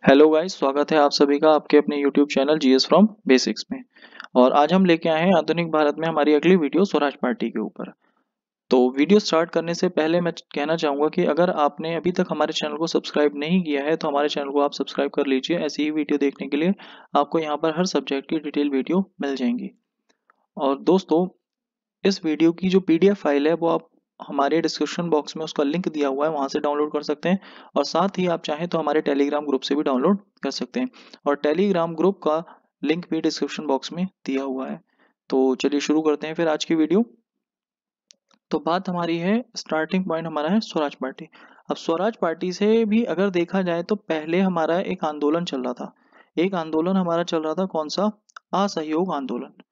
Hello guys, स्वागत है आप सभी का आपके अपने YouTube channel GS from basics में। और आज हम लेके आए हैं आधुनिक भारत में हमारी अगली वीडियो स्वराज पार्टी के ऊपर। तो वीडियो स्टार्ट करने से पहले मैं कहना चाहूँगा कि अगर आपने अभी तक हमारे चैनल को सब्सक्राइब नहीं किया है तो हमारे चैनल को आप सब्सक्राइब कर लीजिए। ऐसी ही वीडियो देखने के लिए आपको यहाँ पर हर सब्जेक्ट की डिटेल वीडियो मिल जाएंगी। और दोस्तों, इस वीडियो की जो पीडीएफ फाइल है वो आप हमारे डिस्क्रिप्शन बॉक्स में उसका लिंक दिया हुआ है, वहां से डाउनलोड कर सकते हैं। और साथ ही आप चाहें तो हमारे टेलीग्राम ग्रुप से भी डाउनलोड कर सकते हैं। और टेलीग्राम ग्रुप का लिंक भी डिस्क्रिप्शन बॉक्स में दिया हुआ है। तो चलिए शुरू करते हैं फिर आज की वीडियो। तो बात हमारी है, स्टार्टिंग पॉइंट हमारा है स्वराज पार्टी। अब स्वराज पार्टी से भी अगर देखा जाए तो पहले हमारा एक आंदोलन चल रहा था। एक आंदोलन हमारा चल रहा था, कौन सा? असहयोग आंदोलन।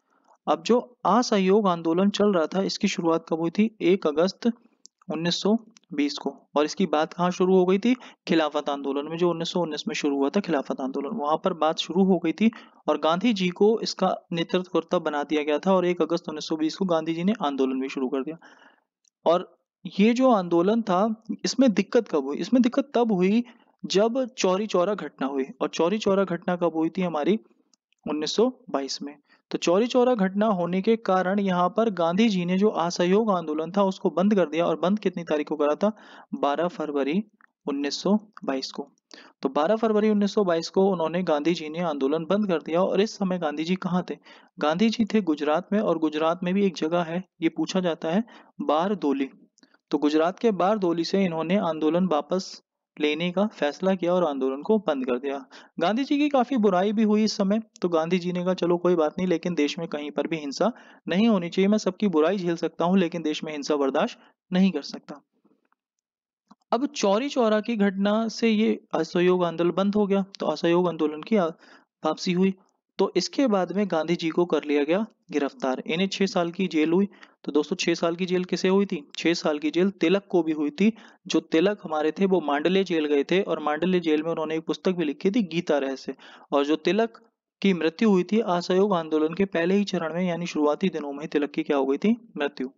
अब जो असहयोग आंदोलन चल रहा था इसकी शुरुआत कब हुई थी? 1 अगस्त 1920 को। और इसकी बात कहाँ शुरू हो गई थी? खिलाफत आंदोलन में, जो 1919 में शुरू हुआ था खिलाफत आंदोलन, वहां पर बात शुरू हो गई थी। और गांधी जी को इसका नेतृत्वकर्ता बना दिया गया था और 1 अगस्त 1920 को गांधी जी ने आंदोलन भी शुरू कर दिया। और ये जो आंदोलन था, इसमें दिक्कत कब हुई? इसमें दिक्कत तब हुई जब चौरी चौरा घटना हुई। और चौरी चौरा घटना कब हुई थी? हमारी 1922 में। तो चौरी चौरा घटना होने के कारण यहाँ पर गांधी जी ने जो असहयोग आंदोलन था उसको बंद कर दिया। और बंद कितनी तारीख को करा था? 12 फरवरी 1922 को। तो 12 फरवरी 1922 को उन्होंने, गांधी जी ने आंदोलन बंद कर दिया। और इस समय गांधी जी कहाँ थे? गांधी जी थे गुजरात में। और गुजरात में भी एक जगह है, ये पूछा जाता है, बारदोली। तो गुजरात के बारदोली से इन्होंने आंदोलन वापस लेने का फैसला किया और आंदोलन को बंद कर दिया। गांधी जी की काफी बुराई भी हुई इस समय। तो गांधी जी ने कहा चलो कोई बात नहीं, लेकिन देश में कहीं पर भी हिंसा नहीं होनी चाहिए। मैं सबकी बुराई झेल सकता हूँ लेकिन देश में हिंसा बर्दाश्त नहीं कर सकता। अब चौरी चौरा की घटना से ये असहयोग आंदोलन बंद हो गया, तो असहयोग आंदोलन की वापसी हुई। तो इसके बाद में गांधी जी को कर लिया गया गिरफ्तार। इन्हें 6 साल की जेल हुई। तो दोस्तों, 6 साल की जेल किसे हुई थी? 6 साल की जेल तिलक को भी हुई थी। जो तिलक हमारे थे वो मांडले जेल गए थे और मांडले जेल में उन्होंने एक पुस्तक भी लिखी थी, गीता रहस्य। और जो तिलक की मृत्यु हुई थी असहयोग आंदोलन के पहले ही चरण में, यानी शुरुआती दिनों में ही तिलक की क्या हो गई थी? मृत्यु।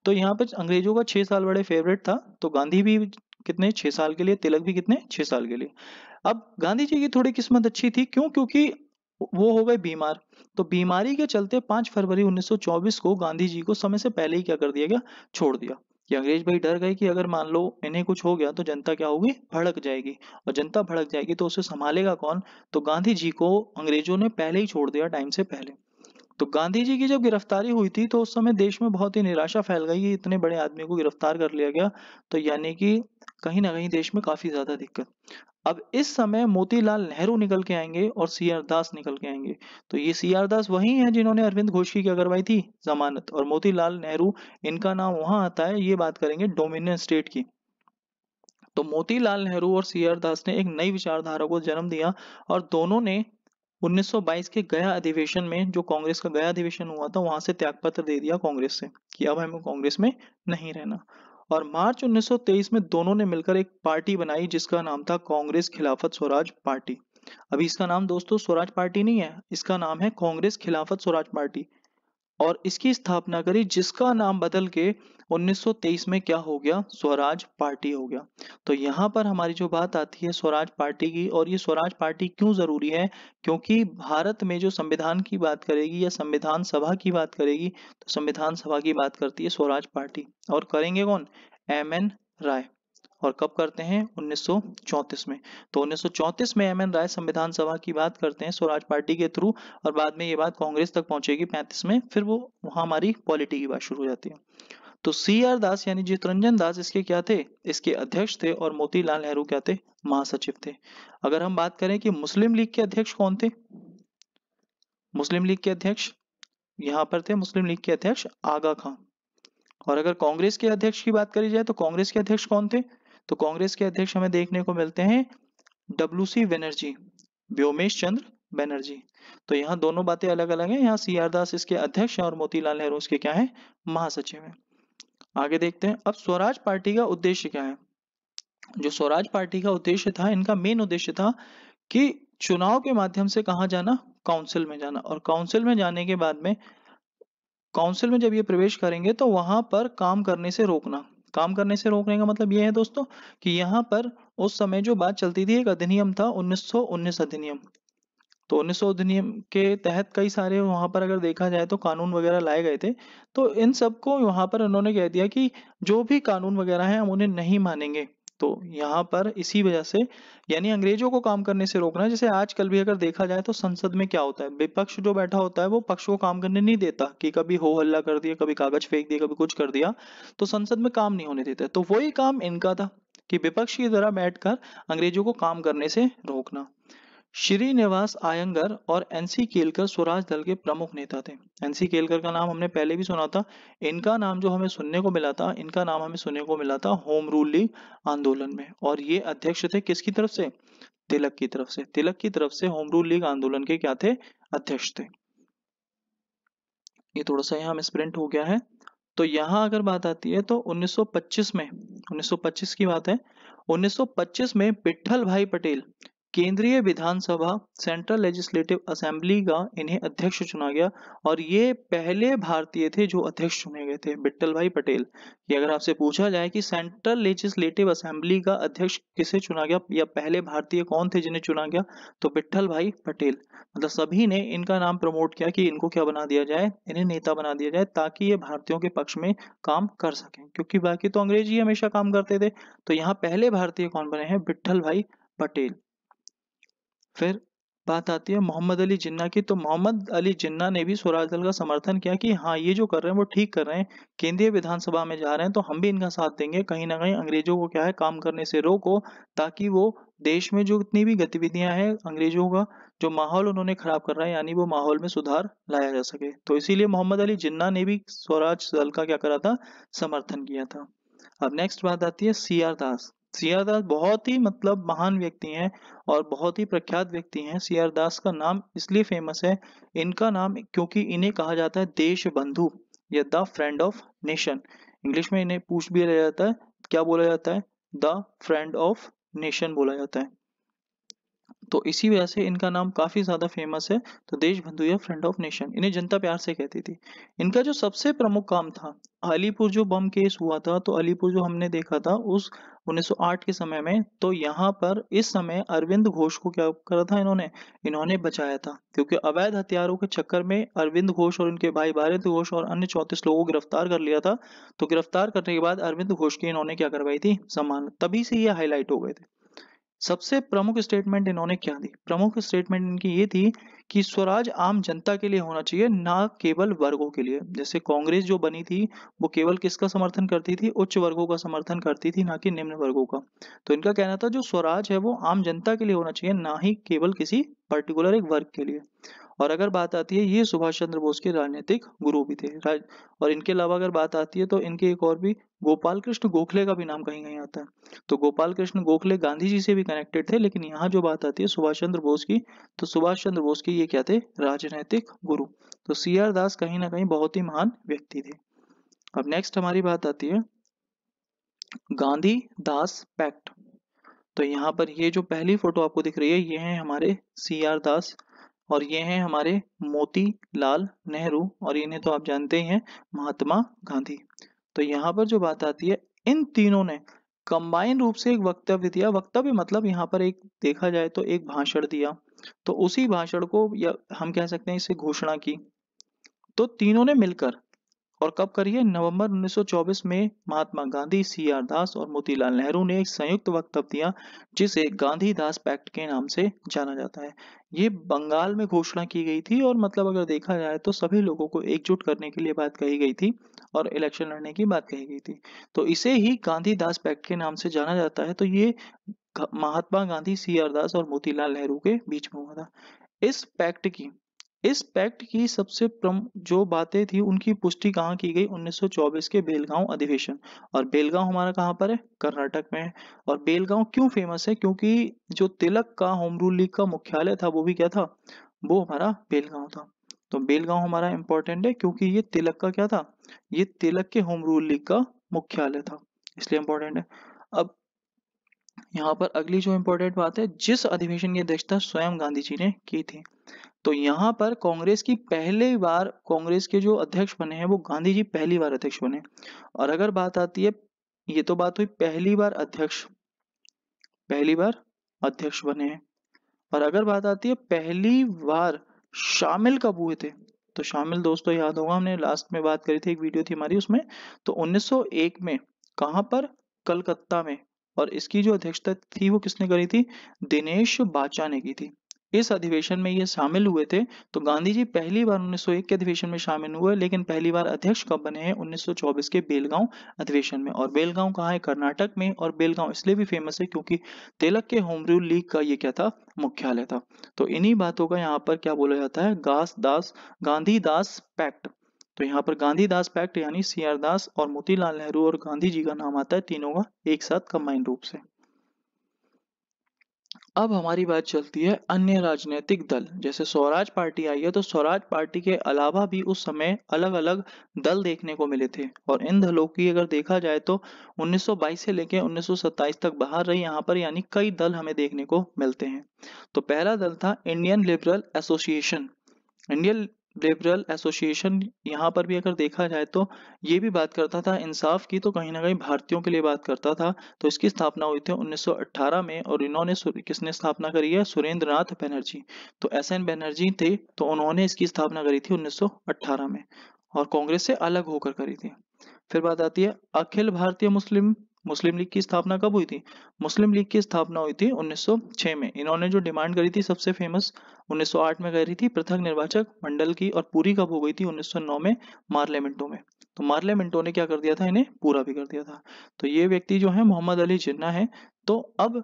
तो यहाँ पे अंग्रेजों का 6 साल बड़े फेवरेट था। तो गांधी भी कितने? 6 साल के लिए। तिलक भी कितने? 6 साल के लिए। अब गांधी जी की थोड़ी किस्मत अच्छी थी, क्यों? क्योंकि वो हो गए बीमार। तो बीमारी के चलते 5 फरवरी 1924 को गांधी जी को समय से पहले ही क्या कर दिया गया? छोड़ दिया। कि अंग्रेज भाई डर गए कि अगर मान लो इन्हें कुछ हो गया तो जनता क्या होगी? भड़क जाएगी। और जनता भड़क जाएगी तो उसे संभालेगा कौन? तो गांधी जी को अंग्रेजों ने पहले ही छोड़ दिया, टाइम से पहले। तो गांधी जी की जब गिरफ्तारी हुई थी तो उस समय देश में बहुत ही निराशा फैल गई कि इतने बड़े आदमी को गिरफ्तार कर लिया गया। तो यानी कि कहीं ना कहीं देश में काफी ज्यादा दिक्कत। अब इस समय मोतीलाल नेहरू निकल के आएंगे और सी आर दास निकल के आएंगे। तो ये सी आर दास वही हैं जिन्होंने अरविंद घोष की क्या करवाई थी? जमानत। और मोतीलाल नेहरू, इनका नाम वहां आता है, ये बात करेंगे डोमिनियन स्टेट की। तो मोतीलाल नेहरू और सी आर दास ने एक नई विचारधारा को जन्म दिया। और दोनों ने 1922 के गया अधिवेशन में, जो कांग्रेस का गया अधिवेशन हुआ था, वहां से त्यागपत्र दे दिया कांग्रेस से कि अब हमें कांग्रेस में नहीं रहना। और मार्च 1923 में दोनों ने मिलकर एक पार्टी बनाई जिसका नाम था कांग्रेस खिलाफत स्वराज पार्टी। अभी इसका नाम दोस्तों स्वराज पार्टी नहीं है, इसका नाम है कांग्रेस खिलाफत स्वराज पार्टी। और इसकी स्थापना करी, जिसका नाम बदल के 1923 में क्या हो गया? स्वराज पार्टी हो गया। तो यहाँ पर हमारी जो बात आती है स्वराज पार्टी की, और ये स्वराज पार्टी क्यों जरूरी है? क्योंकि भारत में जो संविधान की बात करेगी या संविधान सभा की बात करेगी, तो संविधान सभा की बात करती है स्वराज पार्टी। और करेंगे कौन? एम एन राय। और कब करते हैं? 1934 में। तो 1934 में एम एन राय संविधान सभा की बात करते हैं स्वराज पार्टी के थ्रू। और बाद में ये बात कांग्रेस तक पहुंचेगी 35 में, फिर वो वहां हमारी पॉलिटी की बात शुरू हो जाती है। तो सी आर दास यानी चितरंजन दास इसके क्या थे? इसके अध्यक्ष थे। और मोतीलाल नेहरू क्या थे? महासचिव थे। अगर हम बात करें कि मुस्लिम लीग के अध्यक्ष कौन थे? मुस्लिम लीग के अध्यक्ष यहाँ पर थे, मुस्लिम लीग के अध्यक्ष आगा खां। और अगर कांग्रेस के अध्यक्ष की बात करी जाए तो कांग्रेस के अध्यक्ष कौन थे? तो कांग्रेस के अध्यक्ष हमें देखने को मिलते हैं डब्ल्यू सी बनर्जी, व्योमेश चंद्र बनर्जी। तो यहाँ दोनों बातें अलग अलग हैं। यहाँ सी आर दास इसके अध्यक्ष हैं और मोतीलाल नेहरू इसके क्या है? महासचिव हैं। आगे देखते हैं अब स्वराज पार्टी का उद्देश्य क्या है। जो स्वराज पार्टी का उद्देश्य था, इनका मेन उद्देश्य था कि चुनाव के माध्यम से कहाँ जाना? काउंसिल में जाना। और काउंसिल में जाने के बाद में, काउंसिल में जब ये प्रवेश करेंगे तो वहां पर काम करने से रोकना। काम करने से रोकने का मतलब ये है दोस्तों कि यहाँ पर उस समय जो बात चलती थी, एक अधिनियम था 1919 अधिनियम। तो 1900 अधिनियम के तहत कई सारे वहां पर अगर देखा जाए तो कानून वगैरह लाए गए थे। तो इन सबको वहां पर उन्होंने कह दिया कि जो भी कानून वगैरह हैं हम उन्हें नहीं मानेंगे। तो यहाँ पर इसी वजह से, यानी अंग्रेजों को काम करने से रोकना। जैसे आजकल भी अगर देखा जाए तो संसद में क्या होता है, विपक्ष जो बैठा होता है वो पक्ष को काम करने नहीं देता, कि कभी हो हल्ला कर दिया, कभी कागज फेंक दिया, कभी कुछ कर दिया, तो संसद में काम नहीं होने देते। तो वही काम इनका था कि विपक्ष की तरह बैठकर अंग्रेजों को काम करने से रोकना। श्रीनिवास अयंगर और एनसी केलकर स्वराज दल के प्रमुख नेता थे। एनसी केलकर का नाम हमने पहले भी सुना था। इनका नाम जो हमें सुनने को मिला था, इनका नाम हमें सुनने को मिला था होम रूल लीग आंदोलन में। और ये अध्यक्ष थे किसकी तरफ से? तिलक की तरफ से। तिलक की तरफ से होम रूल लीग आंदोलन के क्या थे? अध्यक्ष थे। ये थोड़ा सा यहाँ मिसप्रिंट हो गया है। तो यहाँ अगर बात आती है तो 1925 में, 1925 की बात है, 1925 में विट्ठल भाई पटेल केंद्रीय विधानसभा सेंट्रल लेजिस्लेटिव असेंबली का इन्हें अध्यक्ष चुना गया। और ये पहले भारतीय थे जो अध्यक्ष चुने गए थे, विट्ठल भाई पटेल। कि अगर आपसे पूछा जाए कि सेंट्रल लेजिस्लेटिव असेंबली का अध्यक्ष किसे चुना गया या पहले भारतीय कौन थे जिन्हें चुना गया, तो विट्ठल भाई पटेल। मतलब सभी ने इनका नाम प्रमोट किया कि इनको क्या बना दिया जाए, इन्हें नेता बना दिया जाए, ताकि ये भारतीयों के पक्ष में काम कर सकें, क्योंकि बाकी तो अंग्रेज ही हमेशा काम करते थे। तो यहाँ पहले भारतीय कौन बने हैं? विट्ठल भाई पटेल। फिर बात आती है मोहम्मद अली जिन्ना की। तो मोहम्मद अली जिन्ना ने भी स्वराज दल का समर्थन किया कि हाँ, ये जो कर रहे हैं वो ठीक कर रहे हैं, केंद्रीय विधानसभा में जा रहे हैं तो हम भी इनका साथ देंगे। कहीं ना कहीं अंग्रेजों को क्या है, काम करने से रोको, ताकि वो देश में जो इतनी भी गतिविधियां हैं, अंग्रेजों का जो माहौल उन्होंने खराब कर रहा है, यानी वो माहौल में सुधार लाया जा सके। तो इसीलिए मोहम्मद अली जिन्ना ने भी स्वराज दल का क्या करा था? समर्थन किया था। अब नेक्स्ट बात आती है सी आर दास। सी आर दास बहुत ही मतलब महान व्यक्ति हैं और बहुत ही प्रख्यात व्यक्ति हैं। सी आर दास का नाम इसलिए फेमस है, इनका नाम क्योंकि इन्हें कहा जाता है देश बंधु या the friend of nation. English में इन्हें पूछ भी लिया जाता है, क्या बोला जाता है? द फ्रेंड ऑफ नेशन बोला जाता है। तो इसी वजह से इनका नाम काफी ज्यादा फेमस है। तो देश बंधु या फ्रेंड ऑफ नेशन, इन्हें जनता प्यार से कहती थी। इनका जो सबसे प्रमुख काम था, अलीपुर जो बम केस हुआ था, तो अलीपुर जो हमने देखा था उस 1908 के समय में, तो यहाँ पर इस समय अरविंद घोष को क्या करा था इन्होंने? इन्होंने बचाया था। क्योंकि अवैध हथियारों के चक्कर में अरविंद घोष और उनके भाई भारत घोष और अन्य 34 लोगों को गिरफ्तार कर लिया था। तो गिरफ्तार करने के बाद अरविंद घोष की इन्होंने क्या करवाई थी? जमानत। तभी से ये हाईलाइट हो गए थे। सबसे प्रमुख स्टेटमेंट इन्होंने क्या दी? प्रमुख स्टेटमेंट इनकी ये थी कि स्वराज आम जनता के लिए होना चाहिए, ना केवल वर्गों के लिए। जैसे कांग्रेस जो बनी थी वो केवल किसका समर्थन करती थी? उच्च वर्गों का समर्थन करती थी, ना कि निम्न वर्गों का। तो इनका कहना था जो स्वराज है वो आम जनता के लिए होना चाहिए, ना ही केवल किसी पर्टिकुलर एक वर्ग के लिए। और अगर बात आती है, ये सुभाष चंद्र बोस के राजनीतिक गुरु भी थे। और इनके अलावा अगर बात आती है तो इनके एक और भी, गोपाल कृष्ण गोखले का भी नाम कहीं कहीं आता है। तो गोपाल कृष्ण गोखले गांधी जी से भी कनेक्टेड थे, लेकिन यहाँ जो बात आती है सुभाष चंद्र बोस की, तो सुभाष चंद्र बोस के ये क्या थे? राजनैतिक गुरु। तो सी आर दास कहीं ना कहीं बहुत ही महान व्यक्ति थे। अब नेक्स्ट हमारी बात आती है गांधी दास पैक्ट। तो यहाँ पर ये जो पहली फोटो आपको दिख रही है, ये हैं हमारे सी आर दास और ये हैं हमारे मोतीलाल नेहरू, और इन्हें तो आप जानते ही हैं, महात्मा गांधी। तो यहाँ पर जो बात आती है, इन तीनों ने कंबाइन रूप से एक वक्तव्य दिया। वक्तव्य मतलब यहाँ पर एक देखा जाए तो एक भाषण दिया। तो उसी भाषण को, या हम कह सकते हैं इसे घोषणा की। तो तीनों ने मिलकर, और कब करी है? नवंबर 1924 में महात्मा गांधी, सी आर दास और मोतीलाल नेहरू ने एक संयुक्त वक्तव्य दिया, जिसे गांधी दास पैक्ट के नाम से जाना जाता है। ये बंगाल में घोषणा की गई थी, और मतलब अगर देखा जाए तो सभी लोगों को एकजुट करने के लिए बात कही गई थी और इलेक्शन लड़ने की बात कही गई थी। तो इसे ही गांधी दास पैक्ट के नाम से जाना जाता है। तो ये महात्मा गांधी, सी आर दास और मोतीलाल नेहरू के बीच में हुआ था। इस पैक्ट की इस पैक्ट की सबसे प्रमुख जो बातें थी उनकी पुष्टि कहाँ की गई? 1924 के बेलगांव अधिवेशन। और बेलगांव हमारा कहाँ पर है? कर्नाटक में है। और बेलगांव क्यों फेमस है? क्योंकि जो तिलक का होम रूल लीग का मुख्यालय था वो भी क्या था? वो हमारा बेलगांव था। तो बेलगांव हमारा इंपॉर्टेंट है क्योंकि ये तिलक का क्या था? ये तिलक के होम रूल लीग का मुख्यालय था, इसलिए इंपॉर्टेंट है। अब यहाँ पर अगली जो इंपॉर्टेंट बात है, जिस अधिवेशन की अध्यक्षता स्वयं गांधी जी ने की थी। तो यहाँ पर कांग्रेस की पहली बार, कांग्रेस के जो अध्यक्ष बने हैं वो गांधी जी पहली बार अध्यक्ष बने। और अगर बात आती है, ये तो बात हुई पहली बार अध्यक्ष, पहली बार अध्यक्ष बने हैं। और अगर बात आती है पहली बार शामिल कब हुए थे, तो शामिल दोस्तों याद होगा, हमने लास्ट में बात करी थी, एक वीडियो थी हमारी उसमें, तो 1901 में। कहाँ पर? कलकत्ता में। और इसकी जो अध्यक्षता थी वो किसने करी थी? दिनेश बाचा ने की थी। इस अधिवेशन में ये शामिल हुए थे। तो गांधी जी पहली बार 1901 के अधिवेशन में शामिल हुए, लेकिन पहली बार अध्यक्ष कब बने हैं? 1924 के बेलगांव अधिवेशन में। और बेलगांव कहाँ है? कर्नाटक में। और बेलगांव इसलिए भी फेमस है क्योंकि तिलक के होम रूल लीग का ये क्या था? मुख्यालय था। तो इन्हीं बातों का यहाँ पर क्या बोला जाता है? गांधी दास पैक्ट। तो यहाँ पर गांधी दास पैक्ट यानी CR दास और मोतीलाल नेहरू और गांधी जी का नाम आता है, तीनों का एक साथ कंबाइन रूप से। अब हमारी बात चलती है अन्य राजनीतिक दल। जैसे स्वराज पार्टी आई है, तो स्वराज पार्टी के अलावा भी उस समय अलग अलग दल देखने को मिले थे। और इन दलों की अगर देखा जाए तो 1922 से लेकर 1927 तक बाहर रही यहाँ पर, यानी कई दल हमें देखने को मिलते हैं। तो पहला दल था Indian liberal association. Indian liberal association यहाँ पर भी अगर देखा जाए तो ये भी बात करता था इंसाफ की, तो कहीं ना कहीं भारतीयों के लिए बात करता था। तो इसकी स्थापना हुई थी 1918 में। और इन्होंने किसने स्थापना करी है? सुरेंद्र नाथ बनर्जी। तो SN बनर्जी थे, तो उन्होंने इसकी स्थापना करी थी 1918 में, और कांग्रेस से अलग होकर करी थी। फिर बात आती है अखिल भारतीय मुस्लिम मुस्लिम लीग की स्थापना कब हुई थी? मुस्लिम लीग की स्थापना हुई थी 1906 में। इन्होंने जो डिमांड करी थी सबसे फेमस 1908 में करी थी पृथक निर्वाचक मंडल की, और पूरी कब हो गई थी? 1909 में मार्लेमेंटो में। तो मार्लेमेंटो ने क्या कर दिया था? इन्हें पूरा भी कर दिया था। तो ये व्यक्ति जो है मोहम्मद अली जिन्ना है। तो अब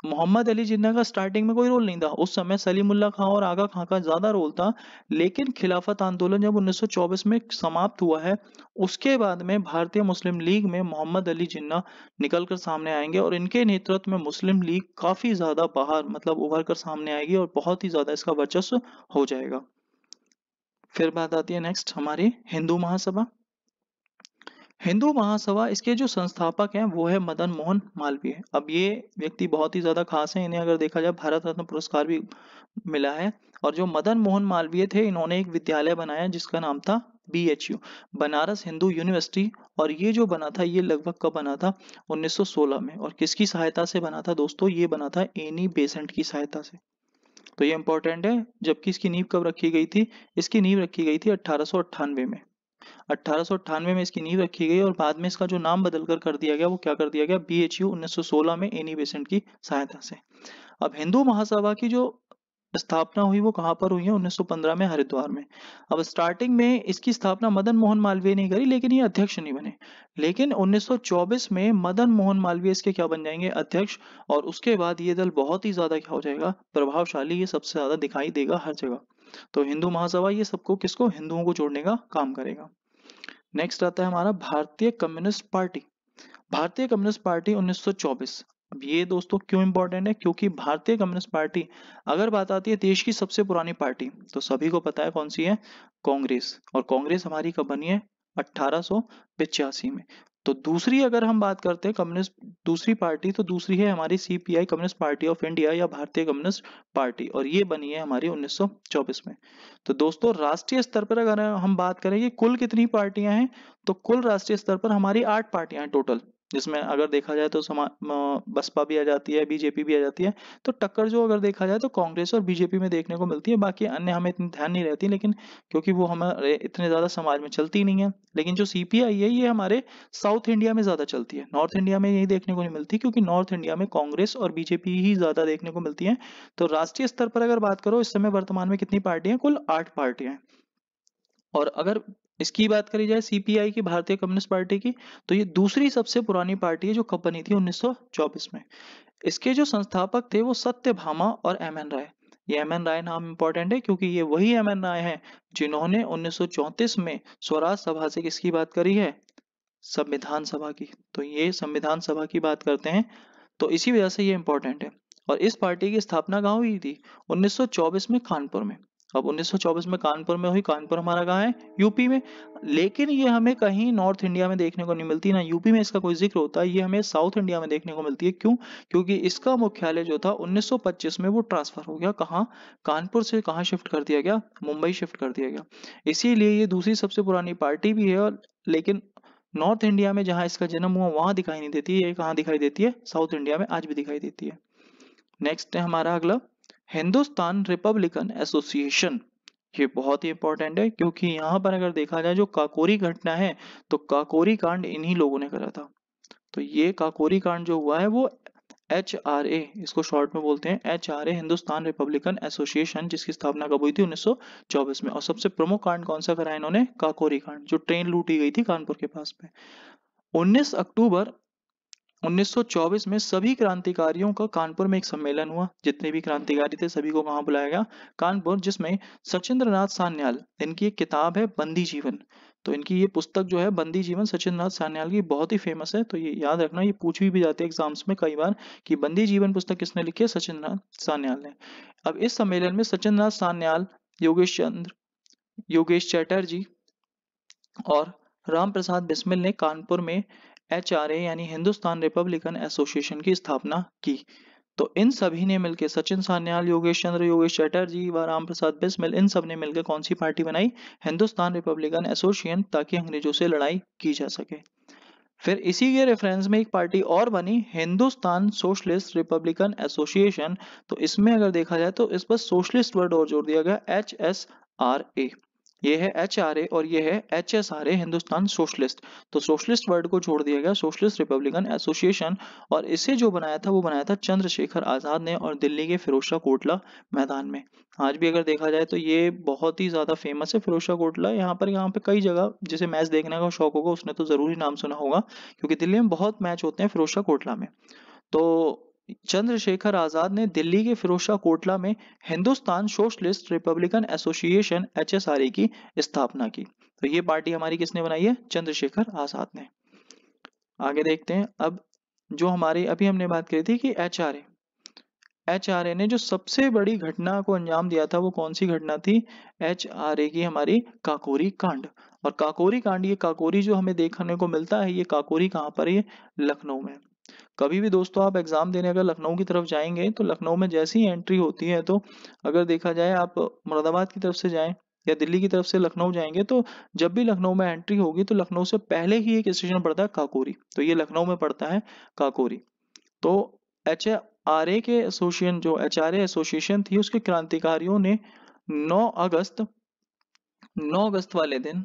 मोहम्मद अली जिन्ना का स्टार्टिंग में कोई रोल नहीं था, उस समय सलीमुल्लाह खां और आगा खां का ज्यादा रोल था। लेकिन खिलाफत आंदोलन जब 1924 में समाप्त हुआ है, उसके बाद में भारतीय मुस्लिम लीग में मोहम्मद अली जिन्ना निकलकर सामने आएंगे, और इनके नेतृत्व में मुस्लिम लीग काफी ज्यादा बाहर मतलब उभर कर सामने आएगी, और बहुत ही ज्यादा इसका वर्चस्व हो जाएगा। फिर बात आती है नेक्स्ट हमारी हिंदू महासभा। हिंदू महासभा, इसके जो संस्थापक हैं वो है मदन मोहन मालवीय। अब ये व्यक्ति बहुत ही ज्यादा खास है, इन्हें अगर देखा जाए भारत रत्न पुरस्कार भी मिला है। और जो मदन मोहन मालवीय थे, इन्होंने एक विद्यालय बनाया जिसका नाम था BHU, बनारस हिंदू यूनिवर्सिटी। और ये जो बना था ये लगभग कब बना था? 1916 में। और किसकी सहायता से बना था दोस्तों? ये बना था एनी बेसेंट की सहायता से। तो ये इंपॉर्टेंट है। जबकि इसकी नींव कब रखी गई थी? इसकी नींव रखी गई थी 1898 में। 1898 में इसकी नींव रखी गई, और बाद में इसका जो नाम बदलकर कर दिया गया वो क्या कर दिया गया? BHU 1916 में एनी बेसेंट की सहायता से। अब हिंदू महासभा की जो स्थापना हुई वो कहाँ पर हुई है? 1915 में हरिद्वार में। अब स्टार्टिंग में इसकी स्थापना मदन मोहन मालवीय ने करी, लेकिन ये अध्यक्ष नहीं बने। लेकिन 1924 में मदन मोहन मालवीय इसके क्या बन जाएंगे? अध्यक्ष। और उसके बाद ये दल बहुत ही ज्यादा क्या हो जाएगा? प्रभावशाली, ये सबसे ज्यादा दिखाई देगा हर जगह। तो हिंदू महासभा ये सबको किसको? हिंदुओं को जोड़ने का काम करेगा। नेक्स्ट आता है हमारा भारतीय कम्युनिस्ट पार्टी। भारतीय कम्युनिस्ट पार्टी 1924। अब ये दोस्तों क्यों इंपॉर्टेंट है? क्योंकि भारतीय कम्युनिस्ट पार्टी अगर बात आती है देश की सबसे पुरानी पार्टी, तो सभी को पता है कौन सी है? कांग्रेस। और कांग्रेस हमारी कब बनी है? 1885 में। तो दूसरी अगर हम बात करते हैं कम्युनिस्ट दूसरी पार्टी, तो दूसरी है हमारी CPI, communist party of India, या भारतीय कम्युनिस्ट पार्टी, और ये बनी है हमारी 1924 में। तो दोस्तों राष्ट्रीय स्तर पर अगर हम बात करें कि कुल कितनी पार्टियां हैं, तो कुल राष्ट्रीय स्तर पर हमारी 8 पार्टियां हैं टोटल। जिसमें अगर देखा जाए तो बसपा भी आ जाती है, BJP भी आ जाती है। तो टक्कर जो अगर देखा जाए तो कांग्रेस और BJP में देखने को मिलती है। बाकी अन्य हमें इतनी ध्यान नहीं रहती, लेकिन क्योंकि वो हमारे इतने ज्यादा समाज में चलती नहीं है। लेकिन जो CPI है ये हमारे साउथ इंडिया में ज्यादा चलती है, नॉर्थ इंडिया में यही देखने को नहीं मिलती, क्योंकि नॉर्थ इंडिया में कांग्रेस और BJP ही ज्यादा देखने को मिलती है। तो राष्ट्रीय स्तर पर अगर बात करो इस समय वर्तमान में कितनी पार्टियां? कुल 8 पार्टियां हैं। और अगर इसकी बात करी जाए CPI की, भारतीय कम्युनिस्ट पार्टी की, तो ये दूसरी सबसे पुरानी पार्टी है जो कब बनी थी? 1924 में। इसके जो संस्थापक थे वो सत्यभामा और MN राय। ये MN राय नाम इंपॉर्टेंट है क्योंकि ये वही MN राय हैं जिन्होंने 1934 में स्वराज सभा से किसकी बात करी है? संविधान सभा की। तो ये संविधान सभा की बात करते हैं, तो इसी वजह से ये इंपॉर्टेंट है। और इस पार्टी की स्थापना कहाँ हुई थी? 1924 में कानपुर में। अब 1924 में कानपुर में हुई। कानपुर हमारा कहाँ है? यूपी में। लेकिन ये हमें कहीं नॉर्थ इंडिया में देखने को नहीं मिलती, ना यूपी में इसका कोई जिक्र होता है। ये हमें साउथ इंडिया में देखने को मिलती है। क्यों? क्योंकि इसका मुख्यालय जो था 1925 में वो ट्रांसफर हो गया। कहाँ? कानपुर से कहाँ शिफ्ट कर दिया गया? मुंबई शिफ्ट कर दिया गया। इसीलिए ये दूसरी सबसे पुरानी पार्टी भी है। और लेकिन नॉर्थ इंडिया में जहां इसका जन्म हुआ वहां दिखाई नहीं देती है। ये कहाँ दिखाई देती है? साउथ इंडिया में आज भी दिखाई देती है। नेक्स्ट है हमारा अगला हिंदुस्तान रिपब्लिकन एसोसिएशन। ये बहुत ही इंपॉर्टेंट है क्योंकि यहाँ पर अगर देखा जाए जो काकोरी घटना है तो काकोरी कांड इन्हीं लोगों ने करा था। तो ये काकोरी कांड जो हुआ है वो HRA, इसको शॉर्ट में बोलते हैं HRA, हिंदुस्तान रिपब्लिकन एसोसिएशन, जिसकी स्थापना कब हुई थी 1924 में। और सबसे प्रमुख कांड कौन सा करा इन्होंने? काकोरी कांड, जो ट्रेन लूटी गई थी कानपुर के पास में। 19 अक्टूबर 1924 में सभी क्रांतिकारियों का कानपुर में एक सम्मेलन हुआ। जितने भी क्रांतिकारी थे सभी को कहाँ बुलाया गया? कानपुर, जिसमें सचिंद्र नाथ सान्याल, इनकी एक किताब है बंदी जीवन, तो इनकी ये पुस्तक जो है बंदी जीवन सचिंद्र नाथ सान्याल की बहुत ही फेमस है। तो ये याद रखना, ये पूछी भी जाती है एग्जाम्स में कई बार कि बंदी जीवन पुस्तक किसने लिखी है? सचिंद्र नाथ सान्याल ने। अब इस सम्मेलन में सचिंद्र नाथ सान्याल, योगेश चैटर्जी और राम प्रसाद बिस्मिल ने कानपुर में HRA यानी हिंदुस्तान रिपब्लिकन एसोसिएशन की स्थापना की। तो इन सभी ने मिलकर, सचिन सान्याल, योगेश चैटर्जी व राम प्रसाद बिस्मिल, इन सब ने मिलकर कौन सी पार्टी बनाई? हिंदुस्तान रिपब्लिकन एसोसिएशन, ताकि अंग्रेजों से लड़ाई की जा सके। फिर इसी के रेफरेंस में एक पार्टी और बनी, हिंदुस्तान सोशलिस्ट रिपब्लिकन एसोसिएशन। तो इसमें अगर देखा जाए तो इस पर सोशलिस्ट वर्ड और जोड़ दिया गया, HSRA। ये है HRA और ये है HSRA, हिंदुस्तान सोशलिस्ट। तो सोशलिस्ट वर्ड को जोड़ दिया गया, सोशलिस्ट रिपब्लिकन एसोसिएशन। और इसे जो बनाया था वो बनाया था चंद्रशेखर आजाद ने, और दिल्ली के फिरोजशाह कोटला मैदान में। आज भी अगर देखा जाए तो ये बहुत ही ज्यादा फेमस है फिरोजशाह कोटला। यहाँ पे कई जगह जिसे मैच देखने का शौक होगा उसने तो जरूर ही नाम सुना होगा, क्योंकि दिल्ली में बहुत मैच होते हैं फिरोजशाह कोटला में। तो चंद्रशेखर आजाद ने दिल्ली के फिरोजशाह कोटला में Hindustan socialist Republican association HSRA की स्थापना की। तो ये पार्टी हमारी किसने बनाई है? चंद्रशेखर आजाद ने। आगे देखते हैं। अब जो हमारी अभी हमने बात करी थी कि HRA ने जो सबसे बड़ी घटना को अंजाम दिया था वो कौन सी घटना थी? HRA की हमारी काकोरी कांड। और काकोरी कांड, ये काकोरी जो हमें देखने को मिलता है, ये काकोरी कहाँ पर है? लखनऊ में। कभी भी दोस्तों आप एग्जाम देने अगर लखनऊ की तरफ जाएंगे तो लखनऊ में जैसी ही एंट्री होती है, तो अगर देखा जाए आप मुरादाबाद की तरफ से जाएं या दिल्ली की तरफ से लखनऊ जाएंगे, तो जब भी लखनऊ में एंट्री होगी तो लखनऊ से पहले ही एक स्टेशन पड़ता है काकोरी। तो ये लखनऊ में पड़ता है काकोरी। तो HRA के एसोसिएशन, जो HRA एसोसिएशन थी, उसके क्रांतिकारियों ने 9 अगस्त 9 अगस्त वाले दिन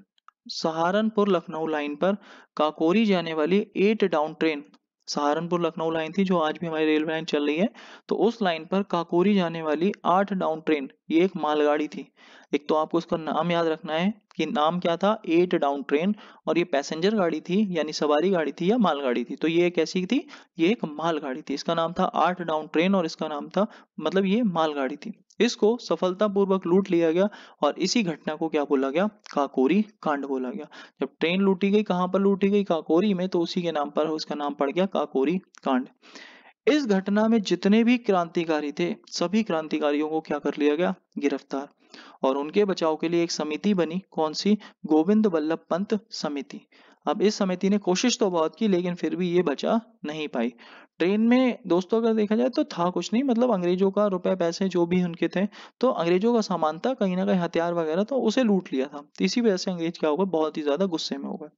सहारनपुर लखनऊ लाइन पर काकोरी जाने वाली 8 down train, Saharanpur Lucknow line थी जो आज भी हमारी रेलवे लाइन चल रही है, तो उस लाइन पर काकोरी जाने वाली 8 डाउन ट्रेन, ये एक मालगाड़ी थी। एक तो आपको उसका नाम याद रखना है कि नाम क्या था? 8 डाउन ट्रेन। और ये पैसेंजर गाड़ी थी यानी सवारी गाड़ी थी या मालगाड़ी थी? तो ये कैसी थी? ये एक मालगाड़ी थी। इसका नाम था 8 डाउन ट्रेन और इसका नाम था, मतलब ये मालगाड़ी थी। इसको सफलतापूर्वक लूट लिया गया और इसी घटना को क्या बोला गया? काकोरी कांड बोला गया। जब ट्रेन लूटी गई, कहां पर लूटी गई? काकोरी में, तो उसी के नाम पर उसका नाम पड़ गया काकोरी कांड। इस घटना में जितने भी क्रांतिकारी थे सभी क्रांतिकारियों को क्या कर लिया गया? गिरफ्तार। और उनके बचाव के लिए एक समिति बनी, कौन सी? गोविंद बल्लभ पंत समिति। अब इस समिति ने कोशिश तो बहुत की लेकिन फिर भी ये बचा नहीं पाई। ट्रेन में दोस्तों अगर देखा जाए तो था कुछ नहीं, मतलब अंग्रेजों का रुपए पैसे जो भी उनके थे, तो अंग्रेजों का सामान था, कहीं ना कहीं हथियार वगैरह, तो उसे लूट लिया था। तो इसी वजह से अंग्रेज क्या हो गए? बहुत ही ज्यादा गुस्से में हो गए।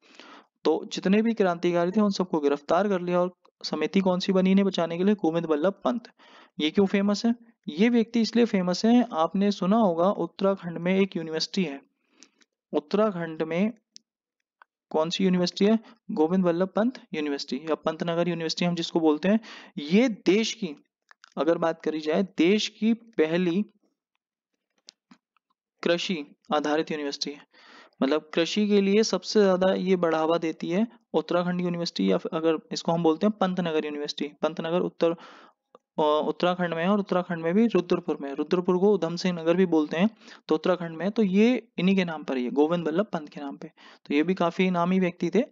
तो जितने भी क्रांतिकारी थे उन सबको गिरफ्तार कर लिया। और समिति कौन सी बनी इन्हें बचाने के लिए? गोविंद बल्लभ पंत। ये क्यों फेमस है? ये व्यक्ति इसलिए फेमस है, आपने सुना होगा उत्तराखंड में एक यूनिवर्सिटी है। उत्तराखंड में कौन सी यूनिवर्सिटी है? गोविंद बल्लभ पंत यूनिवर्सिटी या पंतनगर यूनिवर्सिटी हम जिसको बोलते हैं। ये देश की, अगर बात करी जाए, देश की पहली कृषि आधारित यूनिवर्सिटी है। मतलब कृषि के लिए सबसे ज्यादा ये बढ़ावा देती है उत्तराखंड यूनिवर्सिटी, या अगर इसको हम बोलते हैं पंतनगर यूनिवर्सिटी। पंतनगर उत्तराखंड में है, और उत्तराखंड में भी रुद्रपुर में। रुद्रपुर को उधम सिंह नगर भी बोलते हैं, तो उत्तराखंड में। तो ये इन्हीं के नाम पर ही है, गोविंद बल्लभ पंत के नाम पे। तो ये भी काफी नामी व्यक्ति थे।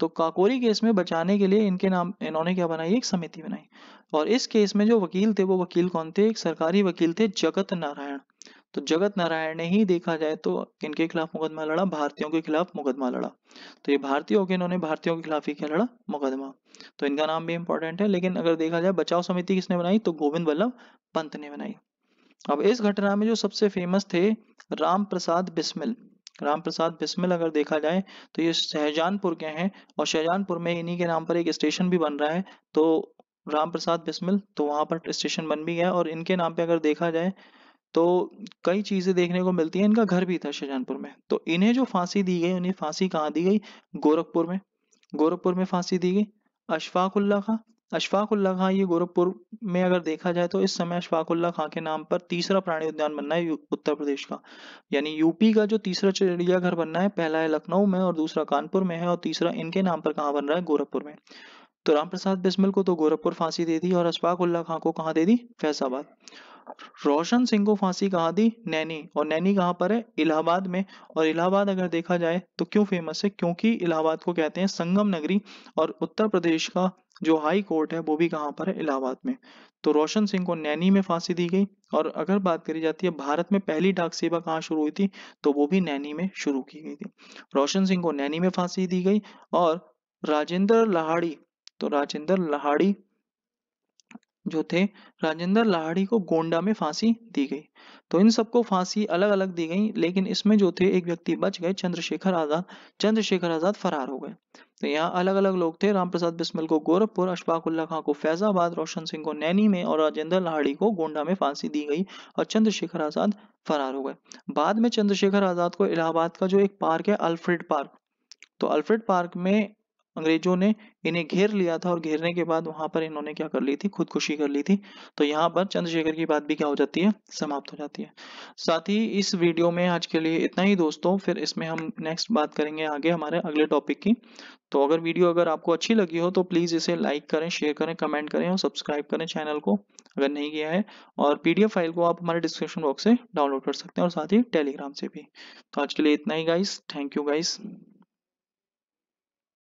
तो काकोरी केस में बचाने के लिए इनके नाम, इन्होंने क्या बनाई? एक समिति बनाई। और इस केस में जो वकील थे वो वकील कौन थे? एक सरकारी वकील थे, जगत नारायण। तो जगत नारायण ने ही देखा जाए तो किनके खिलाफ मुकदमा लड़ा? भारतीयों के खिलाफ मुकदमा लड़ा। तो ये भारतीय हो गए, इन्होंने भारतीयों के खिलाफ ही क्या लड़ा? मुकदमा। तो इनका नाम भी इंपॉर्टेंट है। लेकिन अगर देखा जाए बचाव समिति किसने बनाई? तो गोविंद बल्लभ पंत ने बनाई। अब इस घटना में जो सबसे फेमस थे, राम प्रसाद बिस्मिल। राम प्रसाद बिस्मिल अगर देखा जाए तो ये शाहजहानपुर के हैं, और शाहजहानपुर में इन्हीं के नाम पर एक स्टेशन भी बन रहा है। तो राम प्रसाद बिस्मिल, तो वहाँ पर स्टेशन बन भी गया। और इनके नाम पे अगर देखा जाए तो कई चीजें देखने को मिलती हैं। इनका घर भी था शाहजहानपुर में। तो इन्हें जो फांसी दी गई, उन्हें फांसी कहाँ दी गई? गोरखपुर में। गोरखपुर में फांसी दी गई। अशफाकुल्ला खां, अशफाकुल्ला खां, ये गोरखपुर में अगर देखा जाए तो इस समय अशफाकुल्ला खां के नाम पर तीसरा प्राणी उद्यान बनना है उत्तर प्रदेश का। यानी यूपी का जो तीसरा चिड़ियाघर बनना है, पहला है लखनऊ में और दूसरा कानपुर में है, और तीसरा इनके नाम पर कहाँ बन रहा है? गोरखपुर में। तो रामप्रसाद बिस्मिल को तो गोरखपुर फांसी दे दी, और अशफाकुल्ला खां को कहाँ दे दी? फैजाबाद। रोशन सिंह को फांसी कहाँ दी? नैनी। और नैनी कहाँ पर है? इलाहाबाद में। और इलाहाबाद अगर देखा जाए तो क्यों फेमस है? क्योंकि इलाहाबाद को कहते हैं संगम नगरी, और उत्तर प्रदेश का जो हाई कोर्ट है वो भी कहाँ पर है? इलाहाबाद में। तो रोशन सिंह को नैनी में फांसी दी गई। और अगर बात करी जाती है भारत में पहली डाक सेवा कहाँ शुरू हुई थी, तो वो भी नैनी में शुरू की गई थी। रोशन सिंह को नैनी में फांसी दी गई। और राजेंद्र लाहाड़ी, तो राजेंद्र लाहाड़ी जो थे, राजेंद्र लाहिड़ी को गोंडा में फांसी दी गई। तो इन सबको फांसी अलग अलग दी गई, लेकिन इसमें जो थे एक व्यक्ति बच गए, चंद्रशेखर आजाद। चंद्रशेखर आजाद फरार हो गए। तो यहाँ अलग अलग लोग थे, रामप्रसाद बिस्मिल को गोरखपुर, अशफाकुल्ला खां को फैजाबाद, रोशन सिंह को नैनी में और राजेंद्र लाहिड़ी को गोंडा में फांसी दी गई, और चंद्रशेखर आजाद फरार हो गए। बाद में चंद्रशेखर आजाद को इलाहाबाद का जो एक पार्क है, अल्फ्रेड पार्क, तो अल्फ्रेड पार्क में अंग्रेजों ने इन्हें घेर लिया था, और घेरने के बाद वहां पर इन्होंने क्या कर ली थी? खुदकुशी कर ली थी। तो यहाँ पर चंद्रशेखर की बात भी क्या हो जाती है? समाप्त हो जाती है। साथ ही इस वीडियो में आज के लिए इतना ही दोस्तों, फिर इसमें हम नेक्स्ट बात करेंगे आगे हमारे अगले टॉपिक की। तो अगर वीडियो अगर आपको अच्छी लगी हो तो प्लीज़ इसे लाइक करें, शेयर करें, कमेंट करें और सब्सक्राइब करें चैनल को अगर नहीं किया है। और पीडीएफ फाइल को आप हमारे डिस्क्रिप्शन बॉक्स से डाउनलोड कर सकते हैं, और साथ ही टेलीग्राम से भी। तो आज के लिए इतना ही गाइस, थैंक यू गाइस।